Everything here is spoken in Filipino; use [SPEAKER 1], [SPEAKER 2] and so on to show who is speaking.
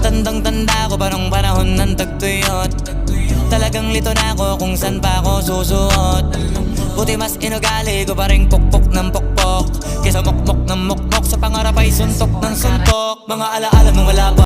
[SPEAKER 1] Tandang-tanda ko pa nung panahon ng tagtuyot. Talagang lito na ako kung san pa ako susuot. Buti mas inugali ko pa rin pukpok ng pukpok kesa mokmok ng mokmok. Sa pangarap ay suntok ng suntok. Mga alaala nung wala